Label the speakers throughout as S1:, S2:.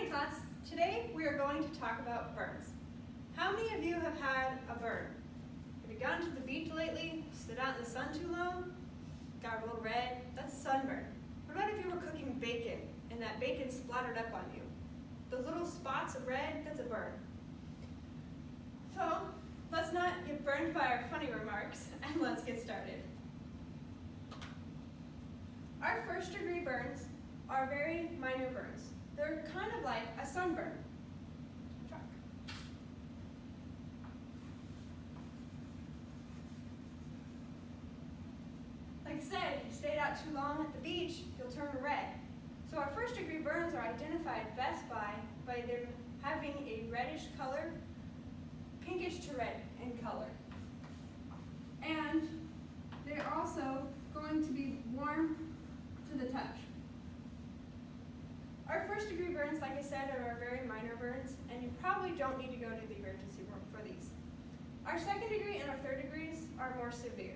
S1: Alrighty class, today we are going to talk about burns. How many of you have had a burn? Have you gone to the beach lately, stood out in the sun too long, got a little red? That's a sunburn. What about if you were cooking bacon and that bacon splattered up on you? Those little spots of red, that's a burn. So, let's not get burned by our funny remarks, and let's get started. Our first degree burns are very minor burns. They're kind of like a sunburn. Like I said, if you stayed out too long at the beach, you'll turn red. So our first degree burns are identified best by them having a reddish color, pinkish to red in color. And they're also going to be warm to the touch. Our first degree burns, like I said, are very minor burns, and you probably don't need to go to the emergency room for these. Our second degree and our third degrees are more severe.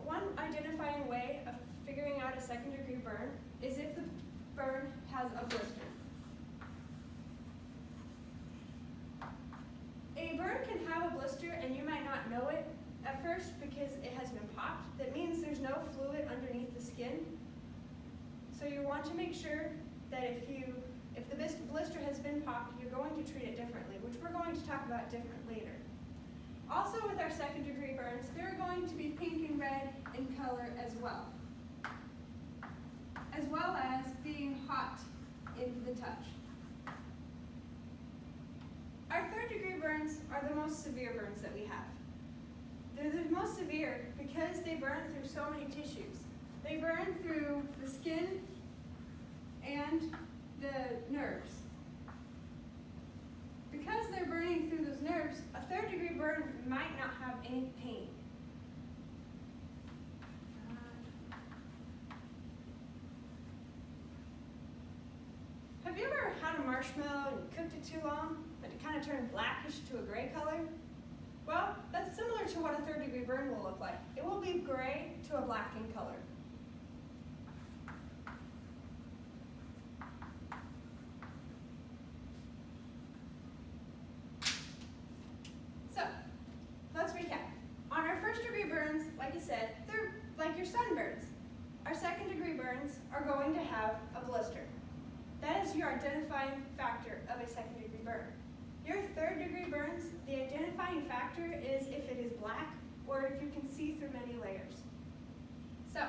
S1: One identifying way of figuring out a second degree burn is if the burn has a blister. A burn can have a blister and you might not know it at first because it has been popped. That means there's no fluid underneath the skin. So you want to make sure that if the blister has been popped, you're going to treat it differently, which we're going to talk about different later. Also with our second degree burns, they're going to be pink and red in color as well as being hot in the touch. Our third degree burns are the most severe burns that we have. They're the most severe because they burn through so many tissues. They burn through the skin and the nerves. Because they're burning through those nerves, a third degree burn might not have any pain. Have you ever had a marshmallow and you cooked it too long, but it kind of turned blackish to a gray color? Well, that's similar to what a third degree burn will look like. It will be gray to a black in color. So, let's recap. On our first degree burns, like I said, they're like your sunburns. Our second degree burns are going to have a blister. That is your identifying factor of a second degree burn. Your third degree burns, the identifying factor is if it is black or if you can see through many layers. So,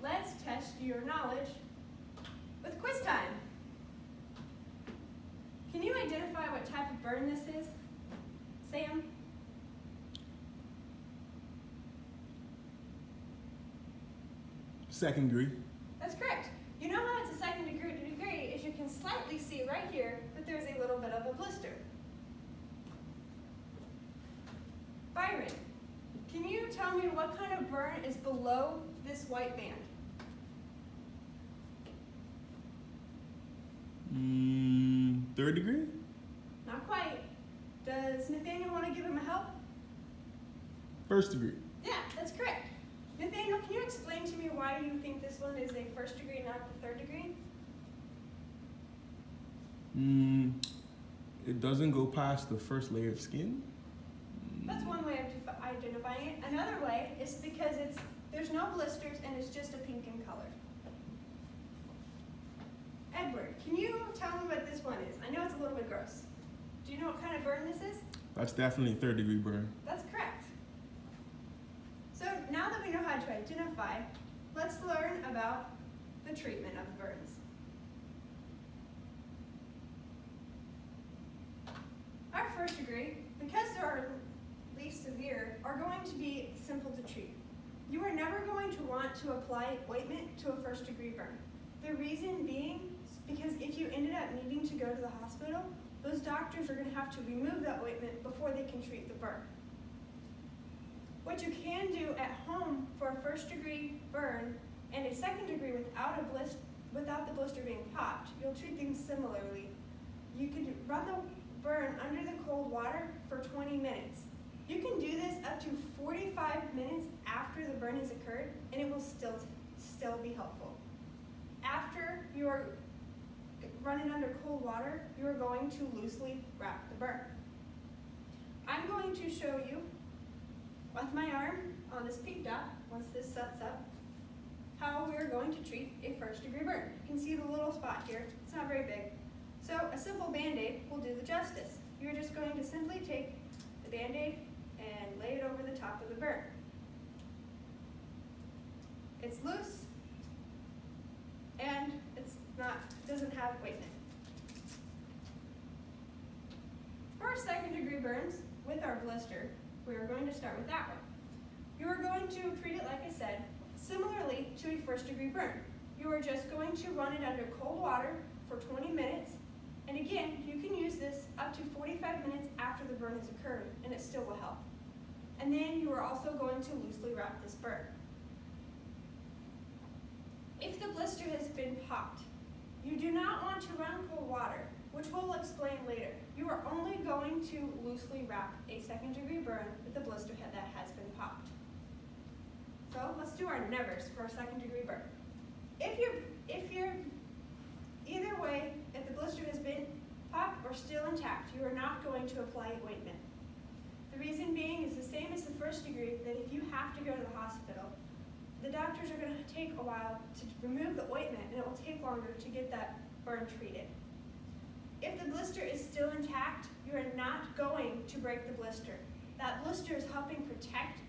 S1: let's test your knowledge with quiz time. Can you identify what type of burn this is? Sam?
S2: Second degree.
S1: That's correct. You know how it's a second degree is you can slightly see right here that there's a little bit of a blister. Byron, can you tell me what kind of burn is below this white band?
S2: Third degree?
S1: Not quite. Does Nathaniel want to give him a help?
S2: First degree.
S1: Yeah, that's correct. Nathaniel, can you explain to me why you think this one is a first degree, not the third degree?
S2: It doesn't go past the first layer of skin.
S1: That's one way of identifying it. Another way is because there's no blisters and it's just a pink in color. Edward, can you tell me what this one is? I know it's a little bit gross. Do you know what kind of burn this is?
S2: That's definitely a third degree burn.
S1: That's correct. So now that we know how to identify, let's learn about the treatment of burns. Our first degree, because they are least severe, are going to be simple to treat. You are never going to want to apply ointment to a first degree burn. The reason being is because if you ended up needing to go to the hospital, those doctors are going to have to remove that ointment before they can treat the burn. What you can do at home for a first degree burn and a second degree without the blister being popped, you'll treat things similarly. You could run the burn under the cold water for 20 minutes. You can do this up to 45 minutes after the burn has occurred, and it will still be helpful. After your run it under cold water, you are going to loosely wrap the burn. I'm going to show you with my arm on this pink dot, once this sets up, how we're going to treat a first-degree burn. You can see the little spot here. It's not very big. So a simple Band-Aid will do the justice. You're just going to simply take the Band-Aid and lay it over the top of the burn. It's loose, and it doesn't have ointment. For our second-degree burns with our blister, we are going to start with that one. You are going to treat it, like I said, similarly to a first-degree burn. You are just going to run it under cold water for 20 minutes, and again, you can use this up to 45 minutes after the burn has occurred, and it still will help. And then you are also going to loosely wrap this burn. If the blister has been popped, you do not want to run cold water, which we'll explain later. You are only going to loosely wrap a second-degree burn with a blister head that has been popped. So let's do our nevers for a second-degree burn. If you're either way, if the blister has been popped or still intact, you are not going to apply ointment. The reason being is the same as the first degree, that if you have to go to the hospital, the doctors are going to take a while to remove the ointment, and it will take longer to get that burn treated. If the blister is still intact, you are not going to break the blister. That blister is helping protect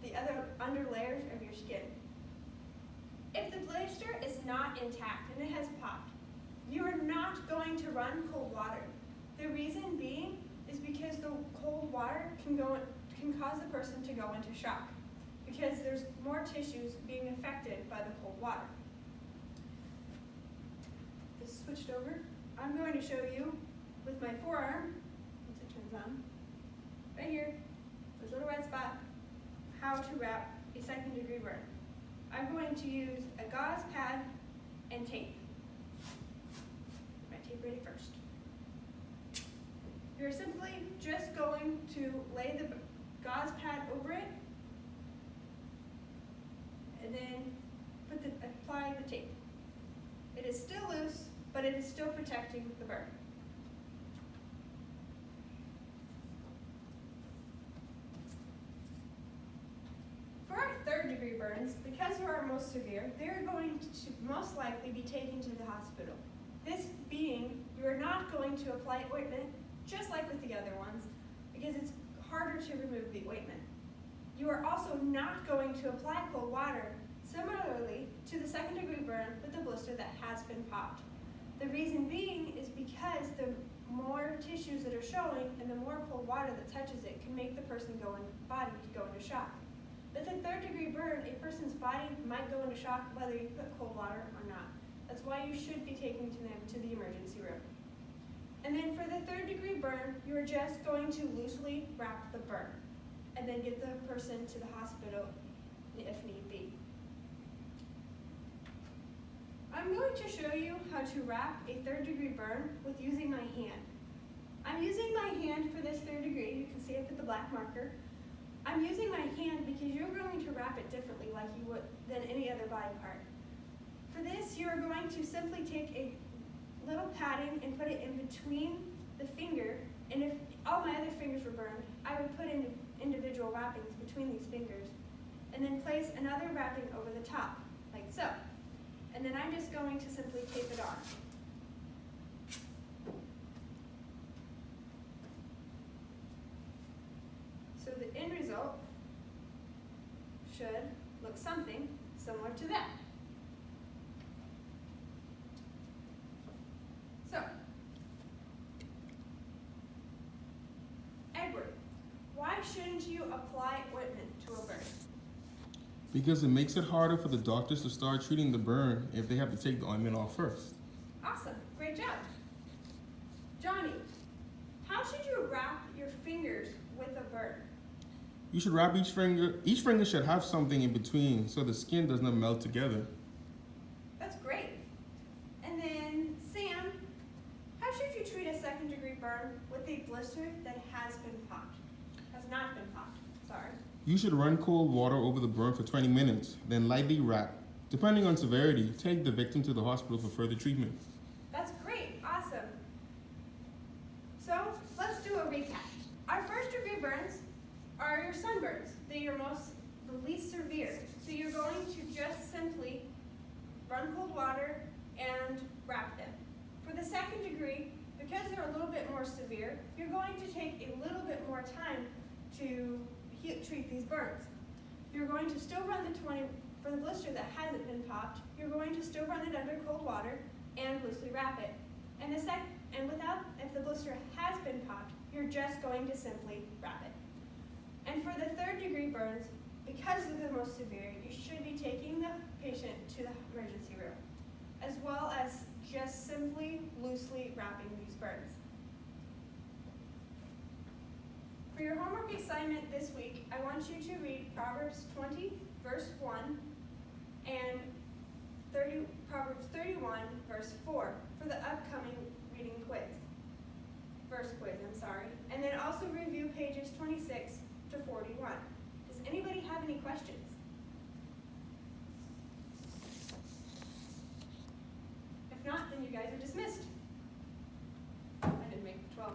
S1: the other under layers of your skin. If the blister is not intact and it has popped, you are not going to run cold water. The reason being is because the cold water can cause the person to go into shock, because there's more tissues being affected by the cold water. This switched over. I'm going to show you with my forearm, once it turns on, right here, this little red spot, how to wrap a second-degree burn. I'm going to use a gauze pad and tape. Get my tape ready first. You're simply just going to lay the gauze pad over it, and then apply the tape. It is still loose, but it is still protecting the burn. For our third-degree burns, because they are most severe, they're going to most likely be taken to the hospital. This being, you are not going to apply ointment, just like with the other ones, because it's harder to remove the ointment. You are also not going to apply cold water, similarly to the second-degree burn with the blister that has been popped. The reason being is because the more tissues that are showing and the more cold water that touches it can make the person's body go into shock. With a third-degree burn, a person's body might go into shock whether you put cold water or not. That's why you should be taking them to the emergency room. And then for the third-degree burn, you're just going to loosely wrap the burn and then get the person to the hospital if need be. I'm going to show you how to wrap a third-degree burn with using my hand. I'm using my hand for this third degree. You can see it with the black marker. I'm using my hand because you're going to wrap it differently like you would than any other body part. For this, you're going to simply take a little padding and put it in between the finger, and if all my other fingers were burned, I would put in individual wrappings between these fingers, and then place another wrapping over the top, like so. And then I'm just going to simply tape it on. So the end result should look something similar to that. So, Edward, why shouldn't you apply ointment to a burn?
S2: Because it makes it harder for the doctors to start treating the burn if they have to take the ointment off first.
S1: Awesome, great job. Johnny, how should you wrap your fingers with a burn?
S2: You should wrap each finger. Each finger should have something in between so the skin does not melt together.
S1: That's great. And then, Sam, how should you treat a second-degree burn with a blister that has not been popped, sorry.
S2: You should run cold water over the burn for 20 minutes, then lightly wrap. Depending on severity, take the victim to the hospital for further treatment.
S1: So let's do a recap. Our first degree burns are your sunburns. They are the least severe. So you're going to just simply run cold water and wrap them. For the second degree, because they're a little bit more severe, you're going to take a little bit more time to treat these burns. You're going to still run the 20, for the blister that hasn't been popped, you're going to still run it under cold water and loosely wrap it. And if the blister has been popped, you're just going to simply wrap it. And for the third degree burns, because they're the most severe, you should be taking the patient to the emergency room, as well as just simply loosely wrapping these burns. For your homework assignment this week, I want you to read Proverbs 20, verse 1, and Proverbs 31, verse 4 for the upcoming reading quiz. Verse quiz, and then also review pages 26 to 41. Does anybody have any questions? If not, then you guys are dismissed. I didn't make 12.